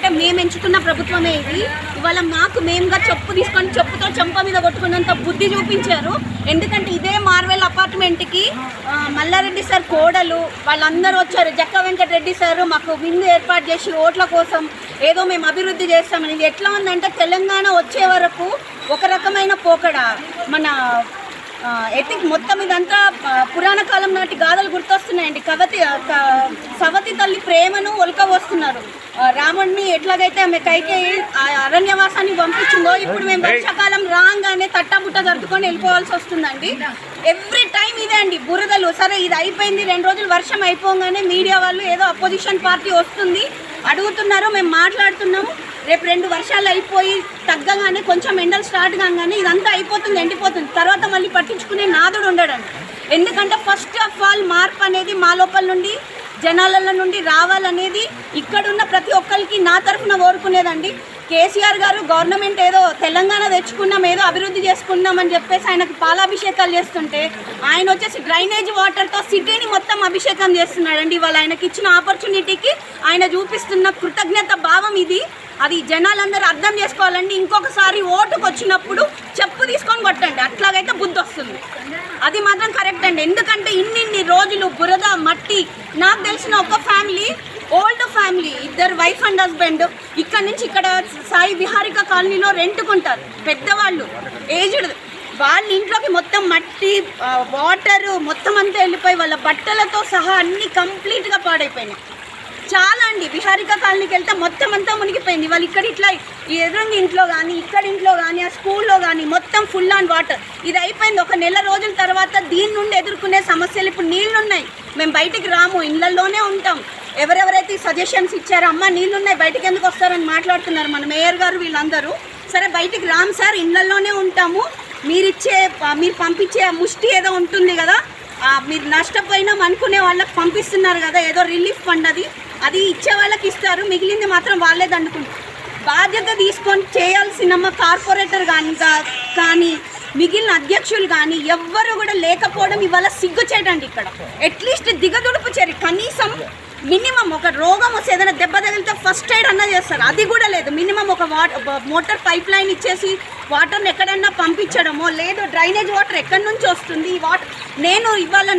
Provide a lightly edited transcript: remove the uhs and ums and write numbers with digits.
ఎందుకంటే మేము ఎంచుకున్న ప్రభుత్వమే ఇది. ఇవాళ మాకు మేముగా చెప్పు తీసుకొని చెప్పుతో చెంప మీద కొట్టుకున్నంత బుద్ధి చూపించారు. ఎందుకంటే ఇదే మార్వెల్ అపార్ట్మెంట్కి మల్లారెడ్డి సార్ కోడలు వాళ్ళందరూ వచ్చారు. జక్క వెంకటరెడ్డి సార్ మాకు విందు ఏర్పాటు చేసి ఓట్ల కోసం ఏదో మేము అభివృద్ధి చేస్తామని. ఇది ఎట్లా ఉందంటే తెలంగాణ వచ్చే వరకు ఒక రకమైన పోకడ మన ఎతిక్ మొత్తం ఇదంతా పురాణ కాలం నాటి గాథలు గుర్తొస్తున్నాయండి. సవతి తల్లి ప్రేమను ఒలకవస్తున్నారు. రాముడిని ఎట్లాగైతే ఆమె కైకేయి అరణ్యవాసాన్ని పంపించిందో ఇప్పుడు మేము వర్షాకాలం రాగానే తట్టాబుట్ట జరుపుకొని వెళ్ళిపోవాల్సి వస్తుందండి. ఎవ్రీ టైం ఇదే అండి బురదలు. సరే ఇది అయిపోయింది, 2 రోజులు వర్షం అయిపోగానే మీడియా వాళ్ళు ఏదో అపోజిషన్ పార్టీ వస్తుంది అడుగుతున్నారు, మేము మాట్లాడుతున్నాము. రేపు 2 వర్షాలు అయిపోయి తగ్గగానే కొంచెం ఎండలు స్టార్ట్ కాగానే ఇదంతా అయిపోతుంది, ఎండిపోతుంది. తర్వాత మళ్ళీ పట్టించుకునే నాదుడు ఉండడండి. ఎందుకంటే ఫస్ట్ ఆఫ్ ఆల్ మార్పు అనేది మా లోపల నుండి జనాల నుండి రావాలనేది ఇక్కడున్న ప్రతి ఒక్కరికి నా తరఫున కోరుకునేదండి. కేసీఆర్ గారు గవర్నమెంట్ ఏదో తెలంగాణ తెచ్చుకున్నాం, ఏదో అభివృద్ధి చేసుకున్నామని చెప్పేసి ఆయనకు పాలాభిషేకాలు చేస్తుంటే ఆయన వచ్చేసి డ్రైనేజ్ వాటర్తో సిటీని మొత్తం అభిషేకం చేస్తున్నాడండి. ఇవాళ ఆయనకి ఇచ్చిన ఆపర్చునిటీకి ఆయన చూపిస్తున్న కృతజ్ఞత భావం ఇది. అది జనాలందరూ అర్థం చేసుకోవాలండి. ఇంకొకసారి ఓటుకు వచ్చినప్పుడు చెప్పు తీసుకొని కొట్టండి, అట్లాగైతే బుద్ధి వస్తుంది. అది మాత్రం కరెక్ట్ అండి. ఎందుకంటే ఇన్ని రోజులు బురద మట్టి. నాకు తెలిసిన ఒక family, old family, 2 wife and husband ఇక్కడ నుంచి ఇక్కడ సాయి విహారిక కాలనీలో రెంట్కుంటారు. పెద్దవాళ్ళు ఏజ్డ్, వాళ్ళ ఇంట్లోకి మొత్తం మట్టి వాటరు మొత్తం అంతా వెళ్ళిపోయి వాళ్ళ బట్టలతో సహా అన్నీ కంప్లీట్గా పాడైపోయినాయి. చాలా అండి. విహారిక కాలనీకి వెళ్తే మొత్తం అంతా మునిగిపోయింది. వాళ్ళు ఇక్కడ ఇట్లా ఈ ఎదురుంగి ఇంట్లో కానీ ఇక్కడ ఇంట్లో కానీ ఆ స్కూల్లో కానీ మొత్తం ఫుల్ ఆన్ వాటర్. ఇది అయిపోయింది. ఒక నెల రోజుల తర్వాత దీని నుండి ఎదుర్కొనే సమస్యలు. ఇప్పుడు నీళ్ళు ఉన్నాయి, మేము బయటికి రాము, ఇళ్ళల్లోనే ఉంటాం. ఎవరెవరైతే సజెషన్స్ ఇచ్చారో అమ్మ నీళ్ళున్నాయి బయటికి ఎందుకు వస్తారని మాట్లాడుతున్నారు మన మేయర్ గారు వీళ్ళందరూ. సరే బయటికి రాము సార్, ఇళ్ళల్లోనే ఉంటాము, మీరు పంపించే ముష్టి ఏదో ఉంటుంది కదా, మీరు నష్టపోయినాం అనుకునే వాళ్ళకి పంపిస్తున్నారు కదా ఏదో రిలీఫ్ ఫండ్, అది ఇచ్చే వాళ్ళకి ఇస్తారు, మిగిలింది మాత్రం వాళ్ళే దండుకుంటారు. బాధ్యత తీసుకొని చేయాల్సిన కార్పొరేటర్ కానీ మిగిలిన అధ్యక్షులు కానీ ఎవ్వరు కూడా లేకపోవడం ఇవాళ సిగ్గు చేయడండి. ఇక్కడ అట్లీస్ట్ దిగదుడుపు చర్య కనీసం మినిమం ఒక రోగం వస్తే ఏదైనా దెబ్బ తగిలితే ఫస్ట్ ఎయిడ్ అన్నా చేస్తారు, అది కూడా లేదు. మినిమం ఒక మోటార్ పైప్ లైన్ ఇచ్చేసి వాటర్ని ఎక్కడన్నా పంపించడమో, లేదు డ్రైనేజ్ వాటర్ ఎక్కడి నుంచి వస్తుంది ఈ వాటర్. నేను ఇవాళ